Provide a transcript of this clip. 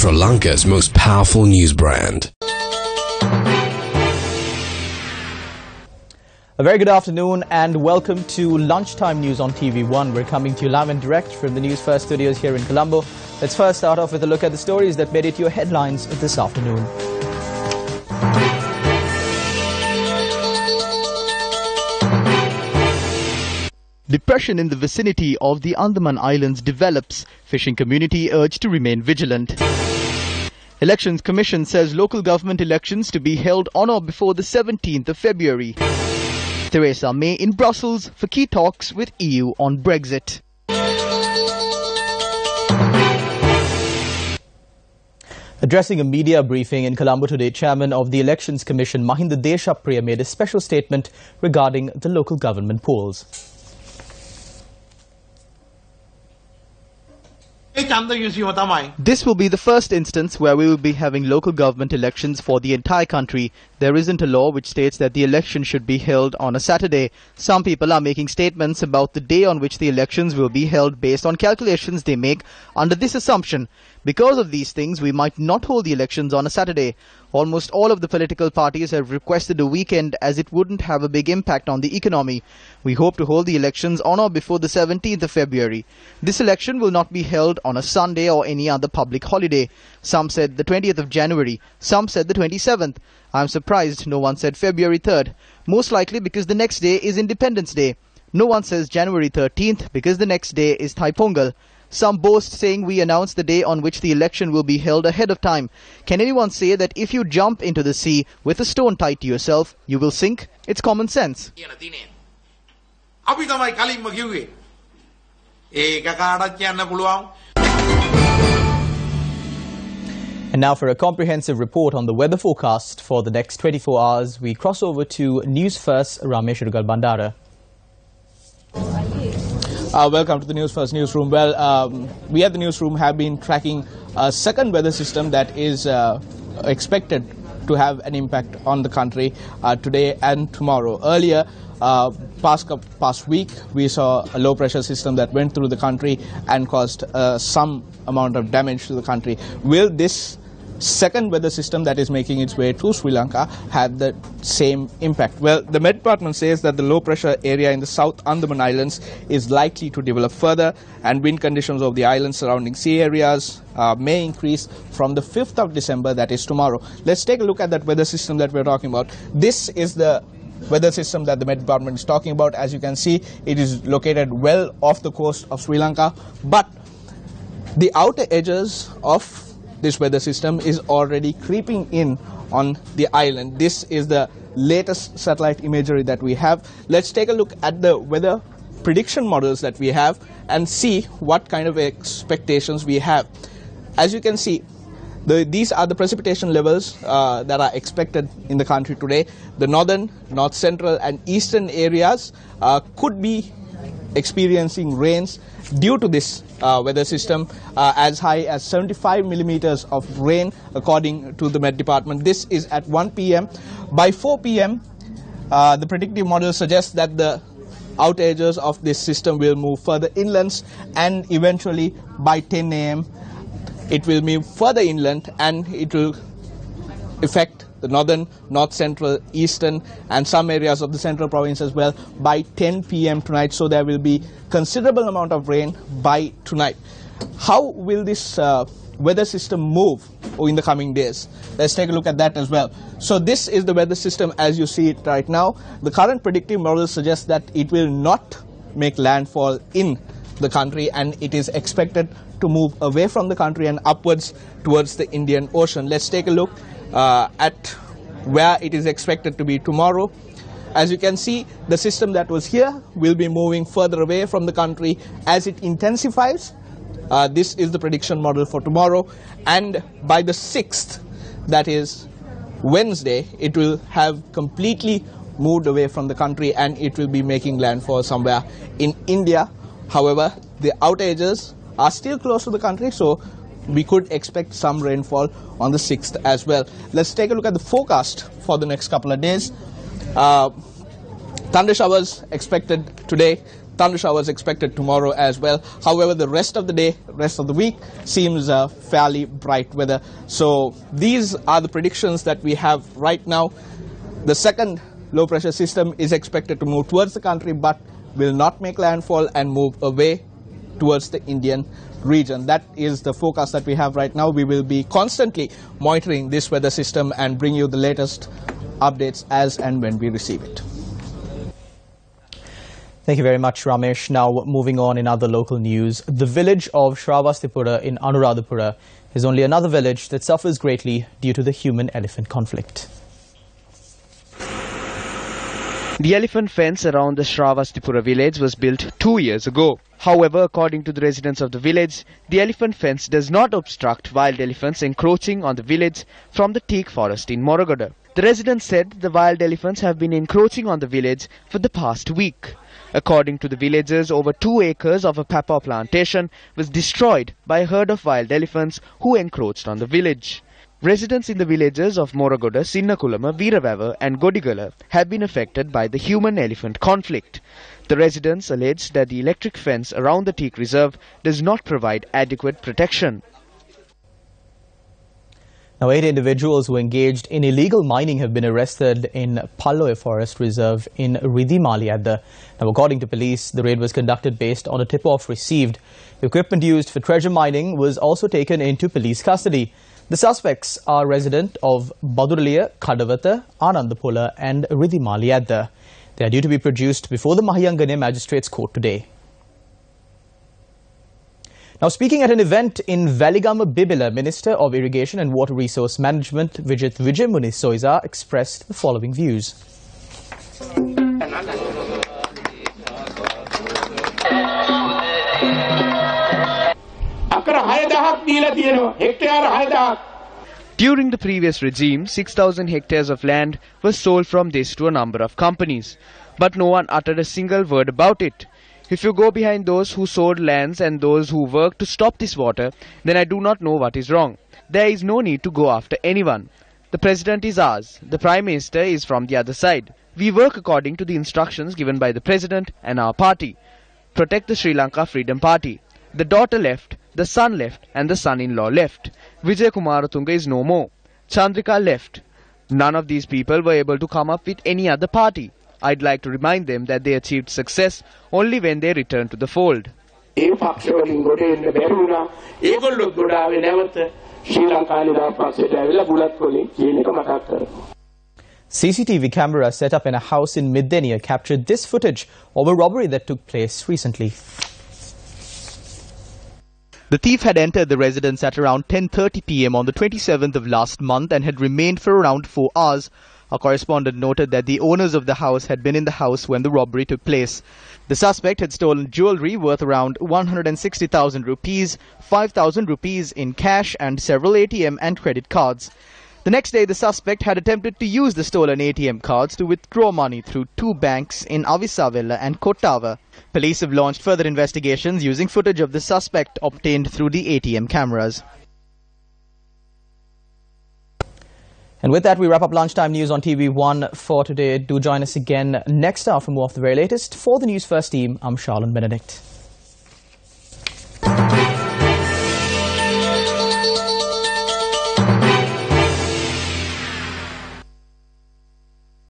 Sri Lanka's most powerful news brand. A very good afternoon and welcome to Lunchtime News on TV1. We're coming to you live and direct from the News1st studios here in Colombo. Let's first start off with a look at the stories that made it your headlines this afternoon. Depression in the vicinity of the Andaman Islands develops. Fishing community urged to remain vigilant. Elections Commission says local government elections to be held on or before the 17th of February. Theresa May in Brussels for key talks with EU on Brexit. Addressing a media briefing in Colombo today, Chairman of the Elections Commission Mahinda Deshapriya made a special statement regarding the local government polls. This will be the first instance where we will be having local government elections for the entire country. There isn't a law which states that the election should be held on a Saturday. Some people are making statements about the day on which the elections will be held based on calculations they make under this assumption. Because of these things, we might not hold the elections on a Saturday. Almost all of the political parties have requested a weekend as it wouldn't have a big impact on the economy. We hope to hold the elections on or before the 17th of February. This election will not be held on a Sunday or any other public holiday. Some said the 20th of January, some said the 27th. I'm surprised no one said February 3rd. Most likely because the next day is Independence Day. No one says January 13th because the next day is Thai Pongal. Some boast saying we announced the day on which the election will be held ahead of time. Can anyone say that if you jump into the sea with a stone tied to yourself, you will sink? It's common sense. And now for a comprehensive report on the weather forecast for the next 24 hours, we cross over to Newsfirst Ramesh Rugal Bandara. Welcome to the Newsfirst newsroom. Well, we at the newsroom have been tracking a second weather system that is expected to have an impact on the country today and tomorrow. Earlier, past week, we saw a low pressure system that went through the country and caused some amount of damage to the country. Will this second weather system that is making its way to Sri Lanka have the same impact? Well, the Met Department says that the low pressure area in the South Andaman Islands is likely to develop further, and wind conditions of the islands surrounding sea areas may increase from the 5th of December, that is tomorrow. Let's take a look at that weather system that we're talking about. This is the weather system that the Met Department is talking about. As you can see, it is located well off the coast of Sri Lanka, but the outer edges of this weather system is already creeping in on the island. This is the latest satellite imagery that we have. Let's take a look at the weather prediction models that we have and see what kind of expectations we have. As you can see, these are the precipitation levels that are expected in the country today. The northern, north central and eastern areas could be experiencing rains due to this weather system, as high as 75 millimeters of rain according to the Met Department. This is at 1 p.m. By 4 p.m. The predictive model suggests that the outer edges of this system will move further inlands, and eventually by 10 a.m. it will move further inland and it will affect the northern, north central, eastern and some areas of the central province as well by 10 p.m. tonight. So there will be considerable amount of rain by tonight. How will this weather system move in the coming days? Let's take a look at that as well. So this is the weather system as you see it right now. The current predictive model suggests that it will not make landfall in the country, and it is expected to move away from the country and upwards towards the Indian Ocean. Let's take a look at where it is expected to be tomorrow. As you can see, the system that was here will be moving further away from the country as it intensifies. This is the prediction model for tomorrow, and by the 6th, that is Wednesday, it will have completely moved away from the country and it will be making landfall somewhere in India. However, the outer edges are still close to the country, so we could expect some rainfall on the 6th as well. Let's take a look at the forecast for the next couple of days. Thunder showers expected today. thunder showers expected tomorrow as well. However, the rest of the day, rest of the week seems fairly bright weather. So these are the predictions that we have right now. The second low pressure system is expected to move towards the country but will not make landfall and move away towards the Indian region. That is the forecast that we have right now. We will be constantly monitoring this weather system and bring you the latest updates as and when we receive it. Thank you very much, Ramesh. Now, moving on in other local news, the village of Shravastipura in Anuradhapura is only another village that suffers greatly due to the human-elephant conflict. The elephant fence around the Shravastipura village was built 2 years ago. However, according to the residents of the village, the elephant fence does not obstruct wild elephants encroaching on the village from the teak forest in Moraghoda. The residents said the wild elephants have been encroaching on the village for the past week. According to the villagers, over 2 acres of a papa plantation was destroyed by a herd of wild elephants who encroached on the village. Residents in the villages of Moraghoda, Sinnakulama, Veeravava and Godigala have been affected by the human-elephant conflict. The residents allege that the electric fence around the teak reserve does not provide adequate protection. Now, 8 individuals who engaged in illegal mining have been arrested in Palloy Forest Reserve in Ridimaliadda. Now, according to police, the raid was conducted based on a tip-off received. Equipment used for treasure mining was also taken into police custody. The suspects are resident of Baduraliya, Kadavata, Anandapula and Ridimaliadda. They are due to be produced before the Mahayangane Magistrates Court today. Now, speaking at an event in Valigama Bibila, Minister of Irrigation and Water Resource Management Vijit Vijayamuni Soiza expressed the following views. During the previous regime, 6,000 hectares of land was sold from this to a number of companies, but no one uttered a single word about it. If you go behind those who sold lands and those who work to stop this water, then I do not know what is wrong. There is no need to go after anyone. The President is ours. The Prime Minister is from the other side. We work according to the instructions given by the President and our party. Protect the Sri Lanka Freedom Party. The daughter left, the son left and the son-in-law left. Vijay Kumaratunga is no more. Chandrika left. None of these people were able to come up with any other party. I'd like to remind them that they achieved success only when they returned to the fold. CCTV cameras set up in a house in Middenia captured this footage of a robbery that took place recently. The thief had entered the residence at around 10:30 p.m. on the 27th of last month and had remained for around 4 hours. Our correspondent noted that the owners of the house had been in the house when the robbery took place. The suspect had stolen jewellery worth around 160,000 rupees, 5,000 rupees in cash and several ATM and credit cards. The next day, the suspect had attempted to use the stolen ATM cards to withdraw money through 2 banks in Avisavella and Kottava. Police have launched further investigations using footage of the suspect obtained through the ATM cameras. And with that, we wrap up Lunchtime News on TV1 for today. Do join us again next hour for more of the very latest. For the News First team, I'm Charlene Benedict.